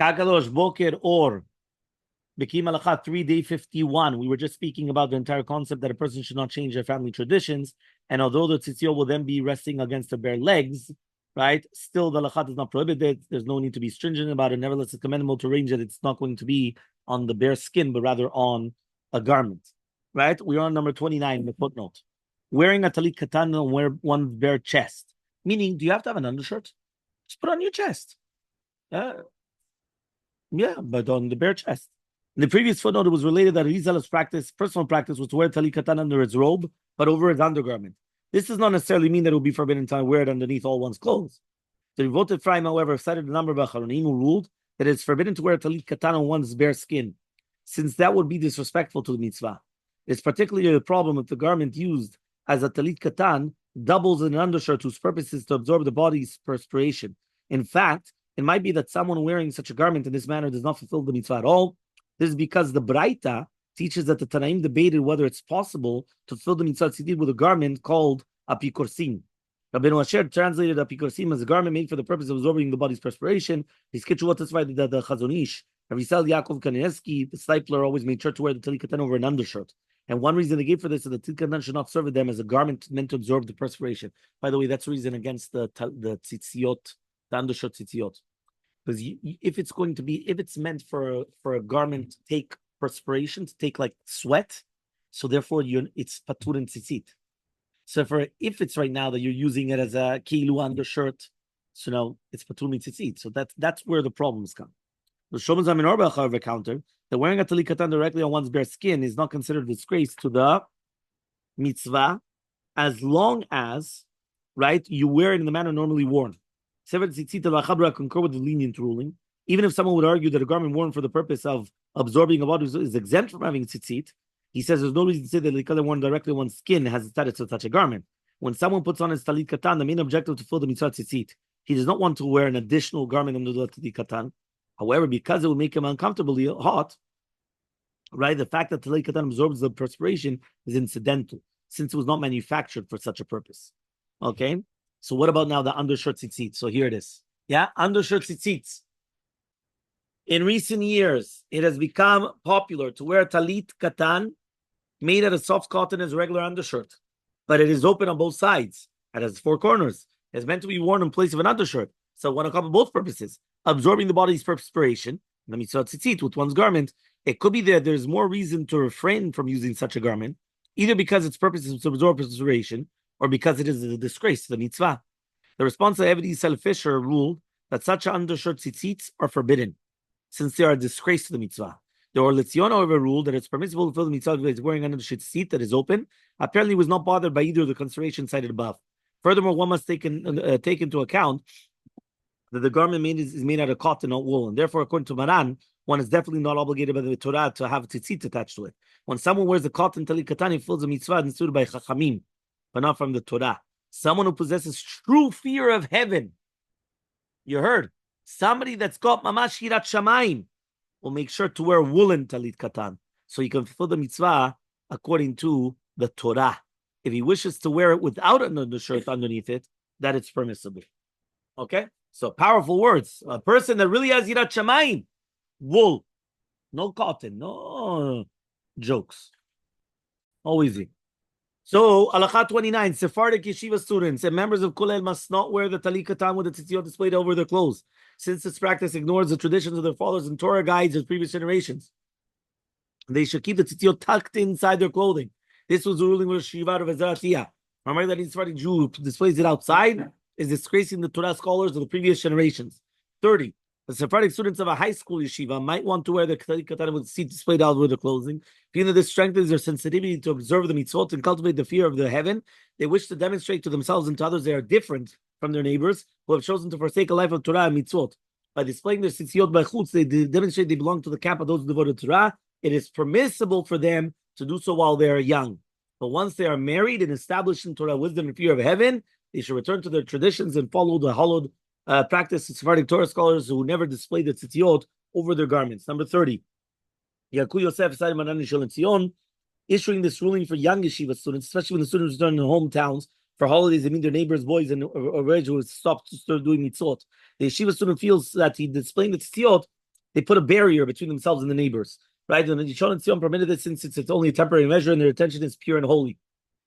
Kakadosh Boker or Bekiim Bahalacha 3 day 51. We were just speaking about the entire concept that a person should not change their family traditions. And although the tzitzit will then be resting against their bare legs, right? Still, the halakha does not prohibit it. There's no need to be stringent about it. Nevertheless, it's commendable to arrange that it's not going to be on the bare skin, but rather on a garment, right? We're on number 29, the footnote. Wearing a talit katan on one's bare chest. Meaning, do you have to have an undershirt? Just put it on your chest. Yeah, but on the bare chest. In the previous footnote, it was related that Rizal's personal practice, was to wear talit katan under his robe, but over his undergarment. This does not necessarily mean that it will be forbidden to wear it underneath all one's clothes. The devoted Ephraim, however, cited a number of Acharonim who ruled that it's forbidden to wear a talit katan on one's bare skin, since that would be disrespectful to the mitzvah. It's particularly a problem if the garment used as a talit katan doubles an undershirt whose purpose is to absorb the body's perspiration. In fact, it might be that someone wearing such a garment in this manner does not fulfill the mitzvah at all. This is because the Braita teaches that the Tanaim debated whether it's possible to fill the mitzvah tzitzit with a garment called apikorsim. Rabbi Asher translated apikorsim as a garment made for the purpose of absorbing the body's perspiration. His Kitchuvot testified that the Chazon Ish, Rabbi Yaakov Kanievsky, the discipler, always made sure to wear the talit katan over an undershirt. And one reason they gave for this is that the talit katan should not serve them as a garment meant to absorb the perspiration. By the way, that's the reason against the tzitziot, the undershirt tzitziot. Because if it's meant for a garment to take perspiration, to take like sweat, so therefore it's patur and tzitzit. So if it's right now that you're using it as a kilu undershirt, so now it's patur and tzitzit. So that's where the problems come. The Shlomo Zalman Auerbach, however, countered that wearing a talit katan directly on one's bare skin is not considered a disgrace to the mitzvah, as long as, right, you wear it in the manner normally worn. Sefer Tzitzit al concur with the lenient ruling. Even if someone would argue that a garment worn for the purpose of absorbing a body is exempt from having tzitzit, he says there's no reason to say that the color worn directly on one's skin has the status of such a garment. When someone puts on his talit katan, the main objective to fill the mitzvah tzitzit. He does not want to wear an additional garment under the talit katan. However, because it would make him uncomfortably hot, right? The fact that talit katan absorbs the perspiration is incidental, since it was not manufactured for such a purpose. Okay. So what about now the undershirt tzitzit? So here it is. Yeah, undershirt tzitzit. In recent years, it has become popular to wear talit katan made out of soft cotton as a regular undershirt. But it is open on both sides. It has 4 corners. It's meant to be worn in place of an undershirt. So one accomplish both purposes. Absorbing the body's perspiration, the mitzvah tzitzit, with one's garment. It could be that there's more reason to refrain from using such a garment, either because its purpose is to absorb perspiration, or because it is a disgrace to the mitzvah. The response to Eved Yisrael Fisher ruled that such undershirt tzitzits are forbidden, since they are a disgrace to the mitzvah. The Or Letzion, however, ruled that it's permissible to fill the mitzvah by wearing an undershirt tzitzit that is open. Apparently, was not bothered by either of the considerations cited above. Furthermore, one must take into account that the garment is made out of cotton, not wool, and therefore, according to Maran, one is definitely not obligated by the Torah to have tzitzit attached to it. When someone wears the cotton talit katan, he fills the mitzvah instituted by Chachamim, but not from the Torah. Someone who possesses true fear of heaven, you heard, somebody that's got mamash hirat shamayim, will make sure to wear woolen talit katan, so he can fulfill the mitzvah according to the Torah. If he wishes to wear it without an undershirt underneath it, that it's permissible. Okay? So powerful words. A person that really has hirat shamayim, wool, no cotton, no jokes. Always easy. So, Halakha 29, Sephardic Yeshiva students and members of Kollel must not wear the talit katan with the tzitzit displayed over their clothes, since this practice ignores the traditions of their fathers and Torah guides of previous generations. They should keep the tzitzit tucked inside their clothing. This was the ruling of Yeshivah of Ezratiyah. Remember that each Sephardic Jew who displays it outside is disgracing the Torah scholars of the previous generations. 30. The Sephardic students of a high school yeshiva might want to wear the talit katan with tzitzit displayed out over their clothing. Being that this strengthens their sensitivity to observe the mitzvot and cultivate the fear of the heaven, they wish to demonstrate to themselves and to others they are different from their neighbors who have chosen to forsake a life of Torah and mitzvot. By displaying their tzitziot by chutz, they demonstrate they belong to the camp of those devoted to Torah. It is permissible for them to do so while they are young. But once they are married and established in Torah wisdom and fear of heaven, they should return to their traditions and follow the hallowed practice of Sephardic Torah scholars who never display the tzitziot over their garments. Number 30. Yaku Yosef Said Maran Yishol Tzion, issuing this ruling for young yeshiva students, especially when the students return to hometowns for holidays. They meet their neighbors' boys and already will stop to start doing mitzvot. The yeshiva student feels that he displaying the tzitziot They put a barrier between themselves and the neighbors, right? And the Yishon and Tzion permitted this since it's only a temporary measure and their attention is pure and holy.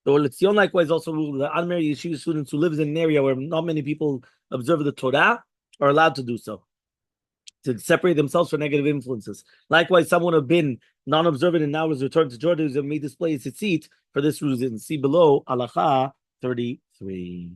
The Tzion likewise also ruled that unmarried yeshiva students who live in an area where not many people observe the Torah are allowed to do so, to separate themselves from negative influences. Likewise, someone who have been non-observant and now has returned to Jordan and may display a tzitzit for this reason. See below, Halacha 33.